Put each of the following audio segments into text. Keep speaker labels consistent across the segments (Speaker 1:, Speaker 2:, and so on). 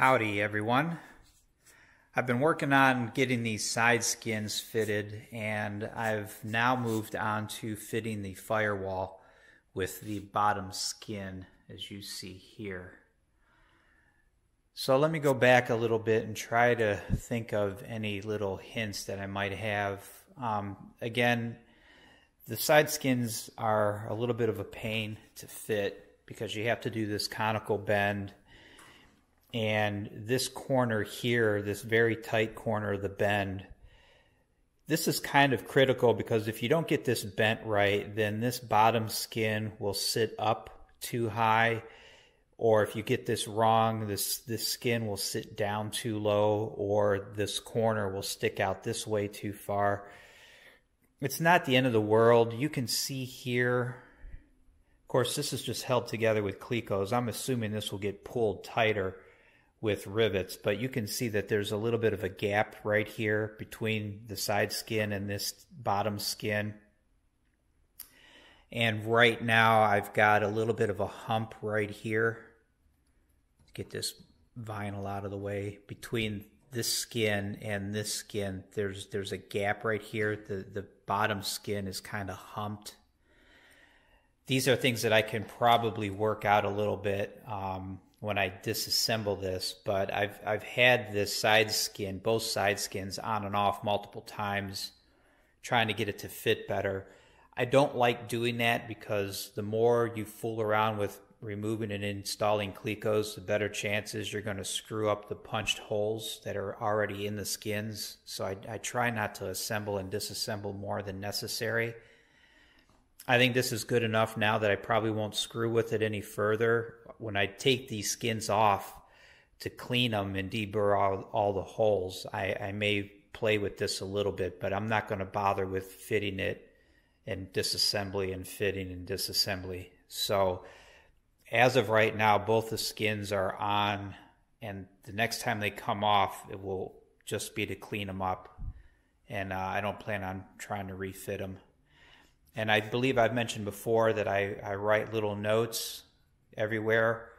Speaker 1: Howdy everyone. I've been working on getting these side skins fitted, and I've now moved on to fitting the firewall with the bottom skin, as you see here. So let me go back a little bit and try to think of any little hints that I might have. Again, the side skins are a little bit of a pain to fit because you have to do this conical bend. And this corner here, this very tight corner of the bend, this is kind of critical because if you don't get this bent right, then this bottom skin will sit up too high. Or if you get this wrong, this skin will sit down too low, or this corner will stick out this way too far. It's not the end of the world. You can see here, of course, this is just held together with clecos. I'm assuming this will get pulled tighter with rivets, but you can see that there's a little bit of a gap right here between the side skin and this bottom skin. And right now I've got a little bit of a hump right here. Get this vinyl out of the way. Between this skin and this skin, there's a gap right here. The bottom skin is kind of humped. These are things that I can probably work out a little bit when I disassemble this, but I've had this side skin, both side skins, on and off multiple times, trying to get it to fit better. I don't like doing that because the more you fool around with removing and installing clecos, the better chances you're going to screw up the punched holes that are already in the skins. So I try not to assemble and disassemble more than necessary. I think this is good enough now that I probably won't screw with it any further. When I take these skins off to clean them and deburr all the holes, I may play with this a little bit, but I'm not going to bother with fitting it and disassembly and fitting and disassembly. So as of right now, both the skins are on, and the next time they come off, it will just be to clean them up. And I don't plan on trying to refit them. And I believe I've mentioned before that I write little notes everywhere.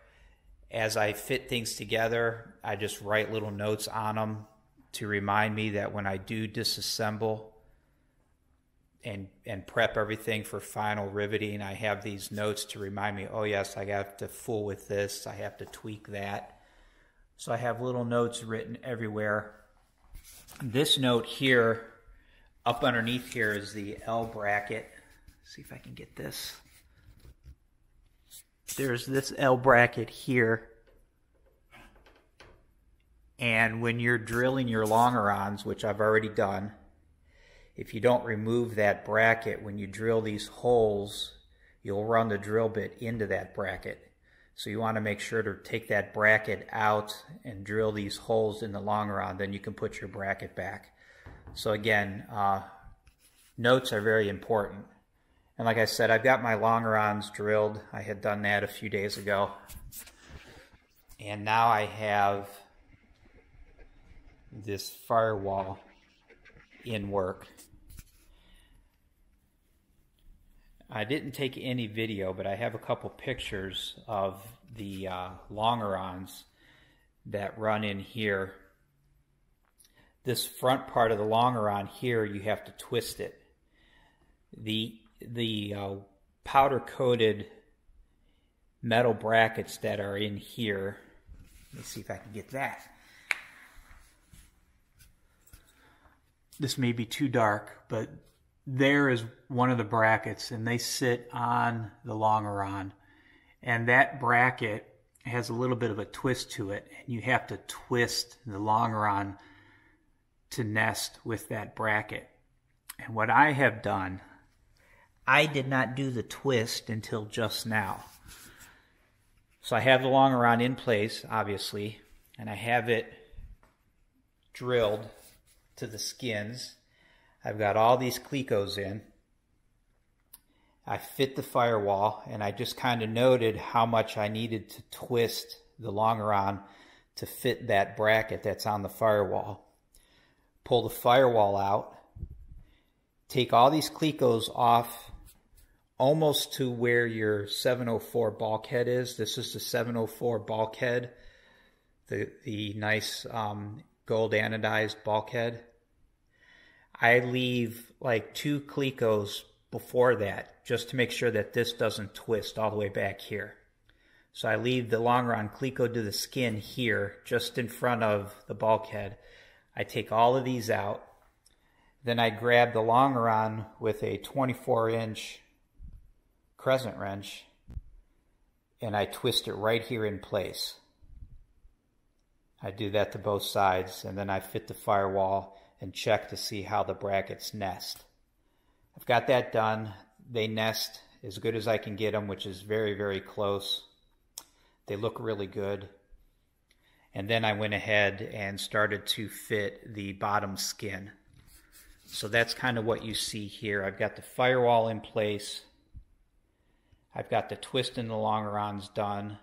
Speaker 1: As I fit things together, I just write little notes on them to remind me that when I do disassemble and prep everything for final riveting, I have these notes to remind me, oh yes, I have to fool with this, I have to tweak that. So I have little notes written everywhere. This note here, up underneath here, is the L bracket. See if I can get this. There's this L bracket here. And when you're drilling your longerons, which I've already done, if you don't remove that bracket, when you drill these holes, you'll run the drill bit into that bracket. So you want to make sure to take that bracket out and drill these holes in the longeron, then you can put your bracket back. So again, notes are very important. And like I said, I've got my longerons drilled. I had done that a few days ago. And now I have this firewall in work. I didn't take any video, but I have a couple pictures of the longerons that run in here. This front part of the longeron here, you have to twist it. The powder-coated metal brackets that are in here, let me see if I can get that. This may be too dark, but there is one of the brackets, and they sit on the longeron. And that bracket has a little bit of a twist to it, and you have to twist the longeron to nest with that bracket. And what I have done, I did not do the twist until just now. So I have the longeron in place, obviously, and I have it drilled to the skins. I've got all these clecos in. I fit the firewall, and I just kind of noted how much I needed to twist the longeron to fit that bracket that's on the firewall. Pull the firewall out, take all these clecos off almost to where your 704 bulkhead is. This is the 704 bulkhead the nice gold anodized bulkhead. I leave like 2 clecos before that just to make sure that this doesn't twist all the way back here. So I leave the longeron cleco to the skin here, just in front of the bulkhead. I take all of these out. Then I grab the longeron with a 24-inch crescent wrench, and I twist it right here in place. I do that to both sides, and then I fit the firewall and check to see how the brackets nest. I've got that done. They nest as good as I can get them, which is very, very close. They look really good. And then I went ahead and started to fit the bottom skin. So that's kind of what you see here. I've got the firewall in place. I've got the twist in the longerons done.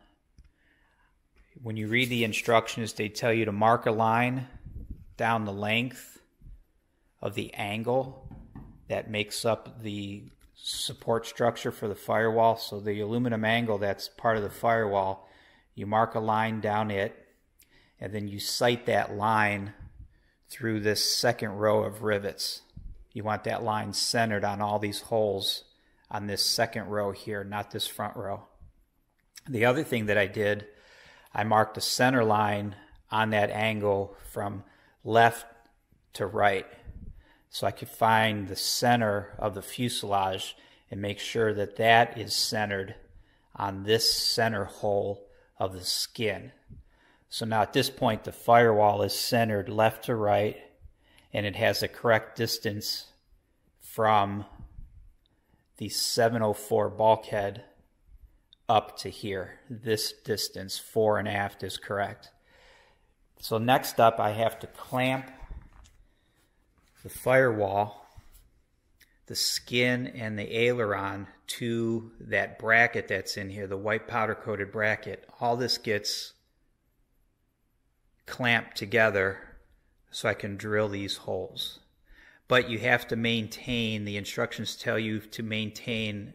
Speaker 1: When you read the instructions, they tell you to mark a line down the length of the angle that makes up the support structure for the firewall. So the aluminum angle that's part of the firewall, you mark a line down it, and then you sight that line through this second row of rivets. You want that line centered on all these holes on this second row here, not this front row. The other thing that I did, I marked a center line on that angle from left to right, so I could find the center of the fuselage and make sure that that is centered on this center hole of the skin. So now at this point the firewall is centered left to right, and it has the correct distance from the 704 bulkhead up to here. This distance, fore and aft, is correct. So next up, I have to clamp the firewall, the skin, and the aileron to that bracket that's in here, the white powder coated bracket. All this gets clamped together so I can drill these holes. But you have to maintain, the instructions tell you to maintain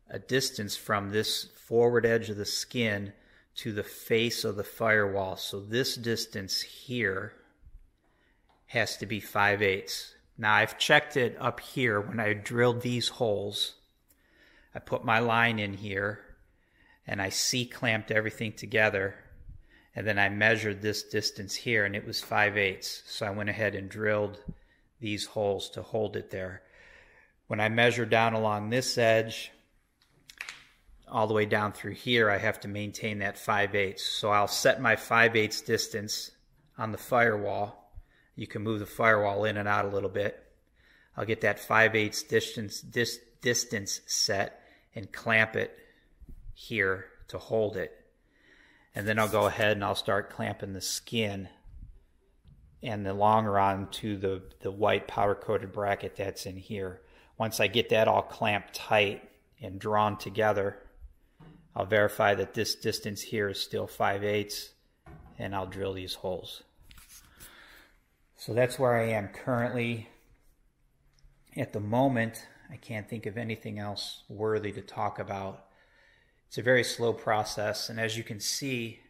Speaker 1: a distance from this forward edge of the skin to the face of the firewall. So this distance here has to be 5/8. Now I've checked it up here when I drilled these holes. I put my line in here and I C-clamped everything together, and then I measured this distance here and it was 5/8. So I went ahead and drilled these holes to hold it there. When I measure down along this edge, all the way down through here, I have to maintain that 5/8. So I'll set my 5/8 distance on the firewall. You can move the firewall in and out a little bit. I'll get that 5/8 distance set and clamp it here to hold it. And then I'll go ahead and I'll start clamping the skin and the longeron to the white powder coated bracket that's in here. Once I get that all clamped tight and drawn together, I'll verify that this distance here is still 5/8, and I'll drill these holes. So that's where I am currently. At the moment, I can't think of anything else worthy to talk about. It's a very slow process, and as you can see,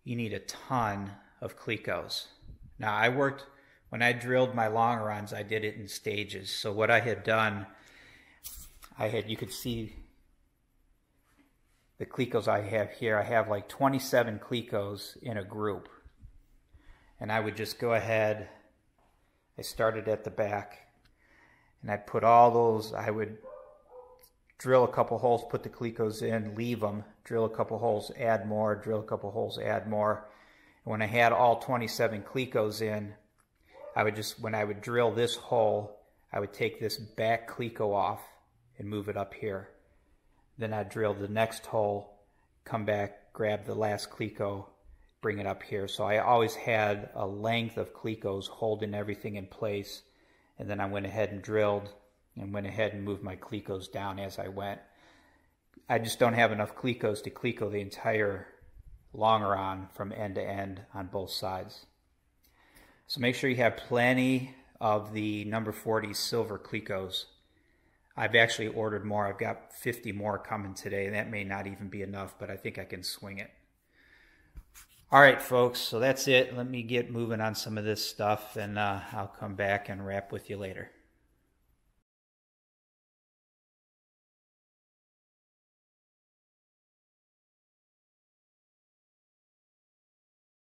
Speaker 1: you need a ton of clecos. Now when I drilled my longerons, I did it in stages. So what I had done, you could see the clecos I have here. I have like 27 clecos in a group. And I would just go ahead, I started at the back, and I'd put all those, I would drill a couple holes, put the clecos in, leave them, drill a couple holes, add more, drill a couple holes, add more. And when I had all 27 clecos in, when I would drill this hole, I would take this back cleco off and move it up here. Then I'd drill the next hole, come back, grab the last cleco, bring it up here. So I always had a length of clecos holding everything in place. And then I went ahead and drilled and went ahead and moved my clecos down as I went. I just don't have enough clecos to cleco the entire longeron from end to end on both sides. So make sure you have plenty of the number 40 silver clecos. I've actually ordered more. I've got 50 more coming today, and that may not even be enough, but I think I can swing it. All right, folks, so that's it. Let me get moving on some of this stuff, and I'll come back and wrap with you later.